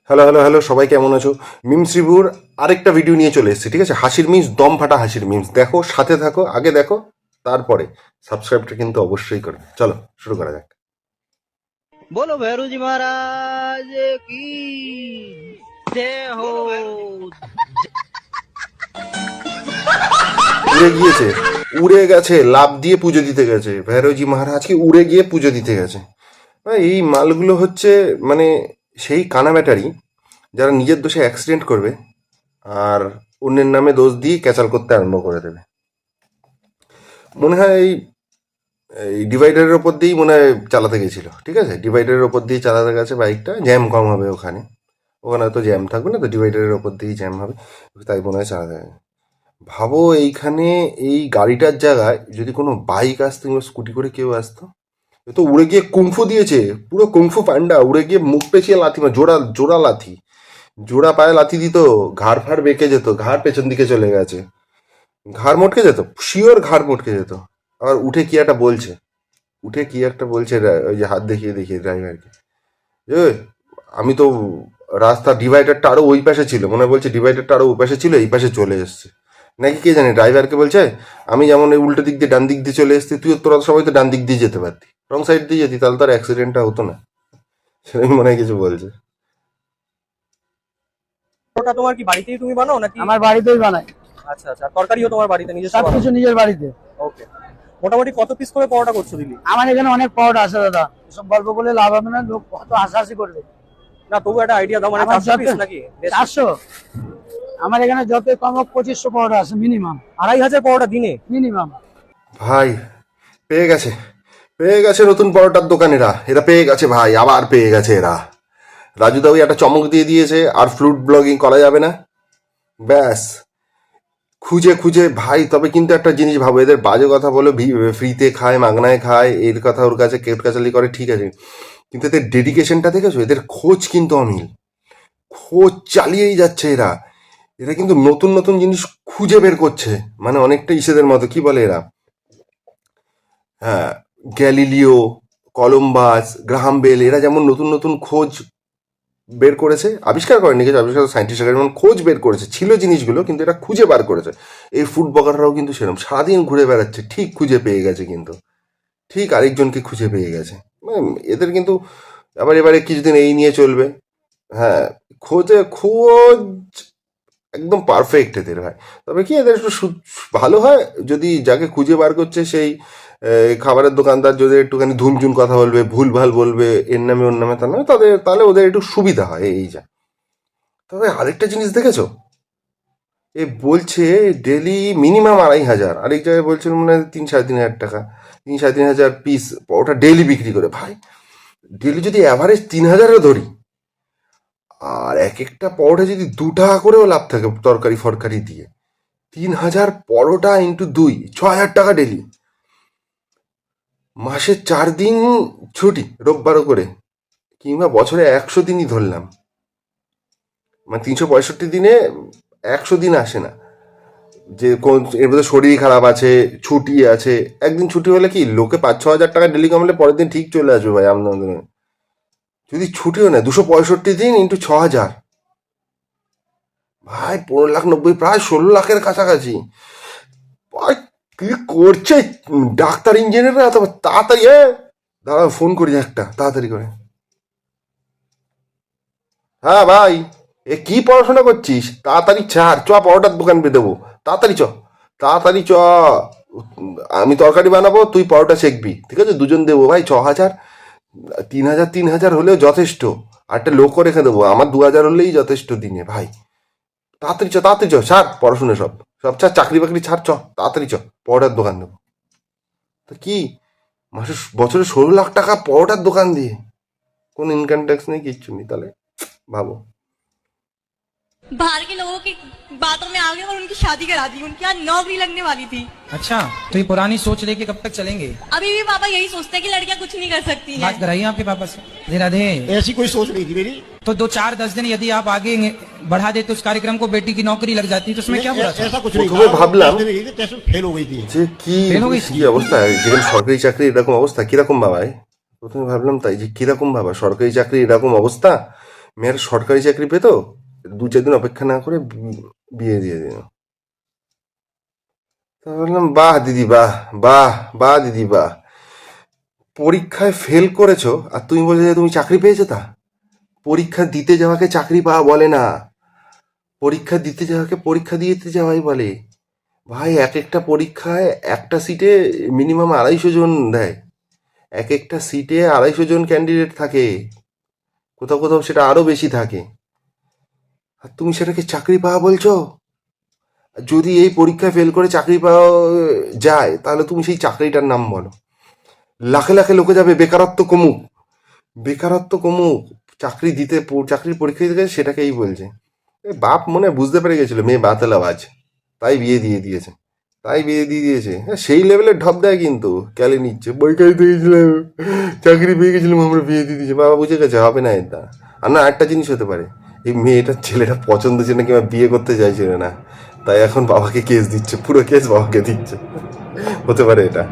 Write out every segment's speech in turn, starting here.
Hello hello hello, সবাই কেমন আছো? মিমস রিভিউর আরেকটা ভিডিও নিয়ে চলে এসেছি, ঠিক আছে? হাসির মিমস, দম ফাটা হাসির মিমস। দেখো, সাথে থাকো, আগে দেখো, তারপরে সাবস্ক্রাইবটা কিন্তু অবশ্যই করবে। চলো শুরু করা যাক। बोलो भैरू जी महाराज की जय हो। উড়ে গিয়েছে, উড়ে গেছে, লাফ দিয়ে পুজো দিতে গেছে ভৈরবজি মহারাজকে, উড়ে গিয়ে পুজো দিতে গেছে। এই মালগুলো হচ্ছে মানে সেই কানা ব্যাটারি যারা নিজের দোষে অ্যাক্সিডেন্ট করবে আর অন্যের নামে দোষ দিয়ে ক্যাচাল করতে আরম্ভ করে দেবে। মনে হয় এই ডিভাইডারের ওপর দিয়েই মনে হয় চালাতে গেছিলো, ঠিক আছে? ডিভাইডারের ওপর দিয়ে চালাতে গেছে বাইকটা, জ্যাম কম হবে ওখানে, ওখানে তো জ্যাম থাকবে না, তো ডিভাইডারের ওপর দিয়েই জ্যাম হবে, তাই মনে হয় চালাতে গেছে। ভাবো এইখানে এই গাড়িটার জায়গায় যদি কোনো বাইক আসতো কিংবা স্কুটি করে কেউ আসতো, এ তো উড়ে গিয়ে কুংফু দিয়েছে, পুরো কুংফু পান্ডা, উড়ে গিয়ে মুখ পেঁচিয়ে লাথি, জোড়া জোড়া লাথি, জোড়া পায়ে লাথি দিত, ঘাড় ফাড় বেঁকে যেত, ঘাড় পেছন দিকে চলে গেছে, ঘাড় মটকে যেত, শিওর ঘাড় মটকে যেত। আবার উঠে কি একটা বলছে, উঠে কি একটা বলছে, ওই যে হাত দেখিয়ে দেখিয়ে ড্রাইভারকে, এ আমি তো রাস্তা ডিভাইডারটা আরো ওই পাশে ছিল, মনে হয় বলছে ডিভাইডারটা আরো ওই পাশে ছিল, এই পাশে চলে এসছে নাকি কে জানে। ড্রাইভারকে বলছে আমি যেমন এই উল্টো দিক দিয়ে ডান দিক দিয়ে চলে এসছি, তুই তোরা সবাই তো ডান দিক দিয়ে যেতে পারতি, রং সাইড দিয়ে যেতি, তাহলে তার অ্যাক্সিডেন্টটা হতো না। সেরকম মনে হয় কিছু বলছে। ওটা তোমার কি বাড়িতেই তুমি বানাও নাকি? আমার বাড়িতেই বানাই, আচ্ছা আচ্ছা, তরকারিও তোমার বাড়িতে নিজস্ব বানাও? সবকিছু নিজের বাড়িতে। ওকে। মোটামুটি কত পিস করে পরোটা করছো দিলি? আমার এখানে অনেক পরোটা আছে দাদা, সব গল্প বলে লাভ হবে না, লোক কত হাসাহাসি করবে। না তবু একটা আইডিয়া দাও, মানে আমার 400 পিস নাকি? 400, আমার এখানে যত কম হোক 2500 পরোটা আছে মিনিমাম, 2500 পরোটা দিনে? মিনিমাম। ভাই পেয়ে গেছে, পেয়ে গেছে নতুন পরোটার দোকানেরা, এরা পেয়ে গেছে ভাই, আবার পেয়ে গেছে এরা। রাজুদা ওই একটা চমক দিয়ে দিয়েছে, আর ফ্লুট ব্লগিং করা যাবে না, ব্যাস। খুঁজে খুঁজে ভাই, তবে কিন্তু একটা জিনিস ভাবো, এদের বাজে কথা বলে ফ্রিতে খায়, মাগনায় খায়, এর কথা ওর কাছে কেটকাচালি করে, ঠিক আছে, কিন্তু এদের ডেডিকেশনটা দেখেছো, এদের খোঁজ কিন্তু অমিল, খোঁজ চালিয়েই যাচ্ছে এরা। এরা কিন্তু নতুন নতুন জিনিস খুঁজে বের করছে, মানে অনেকটা ইসেদের মতো, কি বলে এরা, হ্যাঁ, গ্যালিলিও, কলম্বাস, গ্রাহাম বেল, এরা যেমন নতুন নতুন খোঁজ বের করেছে, আবিষ্কার করেনি কিছু, আবিষ্কার সাইন্টিস্টরা যেমন খোঁজ বের করেছে, ছিল জিনিসগুলো কিন্তু এটা খুঁজে বার করেছে। এই ফুড ব্লগাররাও কিন্তু সেরকম সারাদিন ঘুরে বেড়াচ্ছে, ঠিক খুঁজে পেয়ে গেছে, কিন্তু ঠিক আরেকজনকে খুঁজে পেয়ে গেছে। এদের কিন্তু আবার এবারে কিছুদিন এই নিয়ে চলবে। হ্যাঁ, খোঁজ একদম পারফেক্ট এদের ভাই। তবে কি এদের একটু ভালো হয় যদি যাকে খুঁজে বার করছে সেই খাবারের দোকানদার যদি একটুখানি ধুমঝুম কথা বলবে, ভুলভাল বলবে, এর নামে ওর নামে তার নামে, তাদের তাহলে ওদের একটু সুবিধা হয়, এই যা। তবে আরেকটা জিনিস দেখেছো, এ বলছে ডেলি মিনিমাম 2500, আরেক জায়গায় বলছিল মনে হয় 3-3.5 হাজার টাকা, 3-3.5 হাজার পিস ওটা ডেলি বিক্রি করে। ভাই ডেলি যদি অ্যাভারেজ 3000ও ধরি, আর এক একটা পরোটা যদি 2 টাকা করেও লাভ থাকে তরকারি ফরকারি দিয়ে, 3000 পরোটা ইন্টু 2, 6000 টাকা ডেলি। মাসে 4 দিন ছুটি, রোববারও করে, কিংবা বছরে 100 দিনই ধরলাম, মানে 365 দিনে 100 দিন আসে না যে কোন এর মধ্যে শরীর খারাপ আছে, ছুটি আছে। একদিন ছুটি হলে কি লোকে 5-6 হাজার টাকা ডেলি কামালে পরের দিন ঠিক চলে আসবে ভাই আমাদের। যদি ছুটিও নেয় 265 দিন ইন্টু 6 হাজার, ভাই 15,90,000, প্রায় 16 লাখের কাছাকাছি। ভাই কি করছে ডাক্তার ইঞ্জিনিয়াররা এত তাড়াতাড়ি? দাঁড়া ফোন করি একটা তাড়াতাড়ি করে। হ্যাঁ ভাই, এ কি পড়াশোনা করছিস? তাড়াতাড়ি ছাড়, চ পরোটার দোকান পেয়ে দেবো, তাড়াতাড়ি চ, তাড়াতাড়ি চ। আমি তরকারি বানাবো, তুই পরোটা শেখবি, ঠিক আছে? দুজন দেবো ভাই, 6 হাজার, 3,000 হলেও যথেষ্ট। আর একটা লোকও রেখে দেবো, আমার 2,000 হলেই যথেষ্ট দিনে ভাই। তাড়াতাড়ি চ, তাড়াতাড়ি চ, ছাড় পড়াশোনা, সব সব ছাড়, চাকরি বাকরি ছাড়, চ তাড়াতাড়ি চ, পরোটার দোকান দেবো। তো কি মাসে বছরে 16 লাখ টাকা পরোটার দোকান দিয়ে, কোনো ইনকাম ট্যাক্স নেই, কিচ্ছু নেই, তাহলে ভাবো। बाहर के लोगों की बातों में आ गए और उनकी शादी करा दी, उनकी आज नौकरी लगने वाली थी। अच्छा, तो ये पुरानी सोच लेके कब तक चलेंगे? अभी भी पापा यही सोचते हैं कि लड़कियां कुछ नहीं कर सकती हैं। बात कराइए आपके पापा से। राधे राधे। ऐसी कोई सोच नहीं थी मेरी। तो 2-4-10 दिन यदि आप आगे बढ़ा देते उस कार्यक्रम को, बेटी की नौकरी लग जाती, तो उसमें क्या बुरा था? ऐसा कुछ नहीं প্রথমে था। ভাবলাম 10 दिन ही थे, टेस्ट में फेल हो गई थी। যে কি Fail হয়ে গেছি? কি অবস্থা, যেখানে সরকারি চাকরি এরকম অবস্থা, কিরকম বাবা? প্রথমে ভাবলাম তাই, যে কিরকম বাবা সরকারি চাকরি এরকম অবস্থা, মেয়ের সরকারি চাকরি পেতো, 2-4 দিন অপেক্ষা না করে বিয়ে দিয়ে দিল। তা বললাম বাহ দিদি বাহ, বাহ বাহ দিদি বাহ, পরীক্ষায় ফেল করেছো আর তুমি বলছো যে তুমি চাকরি পেয়েছো? তা পরীক্ষা দিতে যাওয়াকে চাকরি পাওয়া বলে না, পরীক্ষা দিতে যাওয়াকে পরীক্ষা দিতে যাওয়াই বলে। ভাই এক একটা পরীক্ষায় একটা সিটে মিনিমাম 250 জন দেয়, এক একটা সিটে 250 জন ক্যান্ডিডেট থাকে, কোথাও কোথাও সেটা আরো বেশি থাকে, আর তুমি সেটাকে চাকরি পাওয়া বলছো? যদি এই পরীক্ষায় ফেল করে চাকরি পাওয়া যায় তাহলে তুমি সেই চাকরিটার নাম বলো। লাখে লাখে লোকে যাবে, বেকারত্ব কমুক, বেকারত্ব কমুক, চাকরির পরীক্ষা দিতে গেছে সেটাকেই বলছে। এই বাপ মনে হয় বুঝতে পেরে গেছিল মেয়ে বাতেলাবাজ, তাই বিয়ে দিয়ে দিয়েছে, হ্যাঁ, সেই লেভেলের ঢপ দেয় কিন্তু, ক্যালে নিচ্ছে, পরীক্ষা দিতে গেছিলাম, চাকরি পেয়ে গেছিলাম, আমরা বিয়ে দিয়ে দিয়েছি। বাবা বুঝে গেছে হবে না এটা। আর না, একটা জিনিস হতে পারে, এই মেয়েটার ছেলেটা পছন্দ ছিল না কিংবা বিয়ে করতে চাইছিল না, তাই এখন বাবাকে কেস দিচ্ছে, পুরো কেস বাবাকে দিচ্ছে, হতে পারে এটা।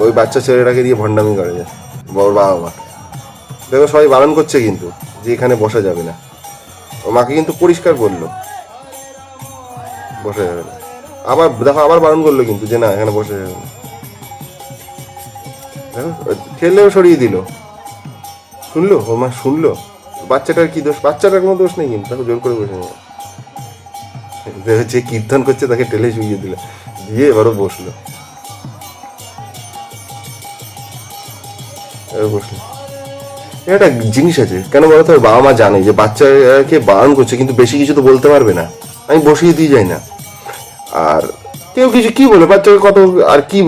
ওই বাচ্চা ছেলেটাকে দিয়ে ভণ্ডামি করে যায় বড় বাবা মা। দেখো সবাই বারণ করছে কিন্তু যে এখানে বসা যাবে না, ও মাকে কিন্তু পরিষ্কার করলো বসা যাবে না। আবার দেখো আবার বারণ করলো কিন্তু যে না এখানে বসা যাবে না। দেখো ঠেলেও সরিয়ে দিল, শুনলো ও মা, শুনলো। বাচ্চাটার কি দোষ? বাচ্চাটার কোনো দোষ নেই কিন্তু, দেখো জোর করে বসে নেই, যে কীর্তন করছে তাকে ঠেলে শুইয়ে দিল, দিয়ে এবারও বসলো। একটা জিনিস আছে, কেন বলতো, বাবা মা জানে যে বাচ্চাকে বারণ করছে কিন্তু বেশি কিছু তো বলতে পারবে না, আমি বসিয়ে দিয়ে যাই না। আর কেউ কিছু কি বলবে বাচ্চাকে, কত আর কি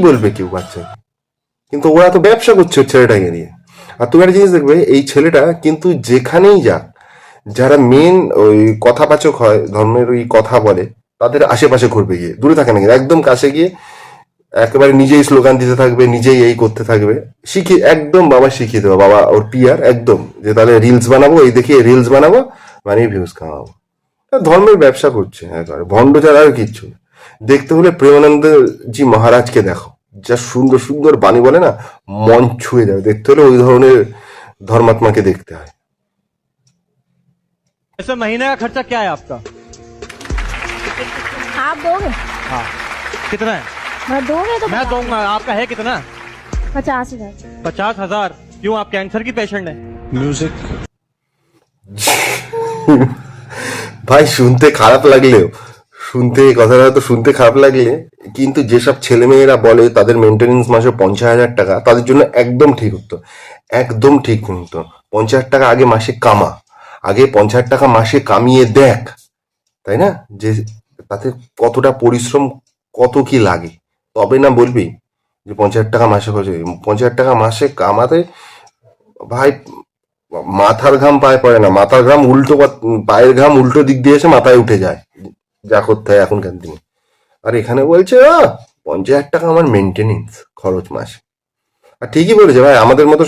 বলবে কেউ বাচ্চাকে, কিন্তু ওরা তো ব্যবসা করছে ওর ছেলেটাকে নিয়ে। আর তুমি একটা জিনিস দেখবে, এই ছেলেটা কিন্তু যেখানেই যাক, যারা মেন ওই কথাবাচক হয়, ধর্মের ওই কথা বলে, তাদের আশেপাশে ঘুরবে গিয়ে, দূরে থাকে না কিন্তু একদম কাছে গিয়ে একেবারে নিজেই স্লোগান দিতে থাকবে, নিজেই এই করতে থাকবে, একদম বাবা শিখিয়ে দেবো, বাবা ওর পিয়ার একদম, যে তাহলে রিলস বানাবো, এই দেখিয়ে রিলস বানাবো, মানে ভিউজ কামাবো। ধর্মের ব্যবসা করছে একেবারে, ভণ্ড ছাড়া আর কিচ্ছু না। দেখতে হলে প্রেমানন্দজি মহারাজকে দেখো, যা সুন্দর সুন্দর বাণী বলে না, মন ছুঁয়ে যাবে। দেখতে হলে ওই ধরনের ধর্মাত্মাকে দেখতে হয়। ऐसे महीने का खर्चा क्या है आपका? आप दोगे? हाँ, कितना है? मैं दोगे तो मैं दूंगा। आपका है कितना? 50,000। 50,000? क्यों, आप कैंसर की पेशेंट है? ভাই শুনতে খারাপ লাগলেও, এই কথাটা তো শুনতে খারাপ লাগলে কিন্তু যেসব ছেলেমেয়েরা বলে তাদের মেনটেনেন্স মাসে 50,000 টাকা, তাদের জন্য একদম ঠিক উত্তর, একদম ঠিক উত্তর। 50,000 টাকা আগে মাসে কামা, আগে 50,000 টাকা মাসে কামিয়ে দেখ, তাই না, যে তাতে কতটা পরিশ্রম, কত কি লাগে, তবে না বলবি যে 50,000 টাকা মাসে খরচ। 50,000 টাকা মাসে কামাতে ভাই মাথার ঘাম পায়ে পড়ে না, মাথার ঘাম উল্টো, পায়ের ঘাম উল্টো দিক দিয়ে এসে মাথায় উঠে যায়, যা করতে হয় এখনকার দিনে। আর এখানে বলছে 50,000 টাকা আমার মেনটেনেন্স খরচ মাসে। আর ঠিকই বলেছে ভাই, আমাদের মতো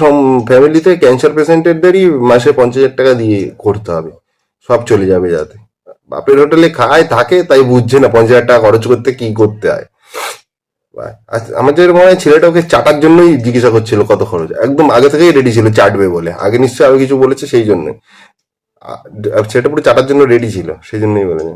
ফ্যামিলিতে ক্যান্সার পেশেন্টদেরই মাসে 50,000 টাকা দিয়ে করতে হবে, সব চলে যাবে যাতে। বাপের হোটেলে খায় থাকে তাই বুঝছে না 50,000 টাকা খরচ করতে কি করতে হয়। আমাদের মনে হয় ছেলেটা ওকে চাটার জন্যই জিজ্ঞাসা করছিল কত খরচ, একদম আগে থেকেই রেডি ছিল চাটবে বলে, আগে নিশ্চয়ই আরো কিছু বলেছে সেই জন্য, সেটা পুরো চাটার জন্য রেডি ছিল, সেই জন্যই বলেছে।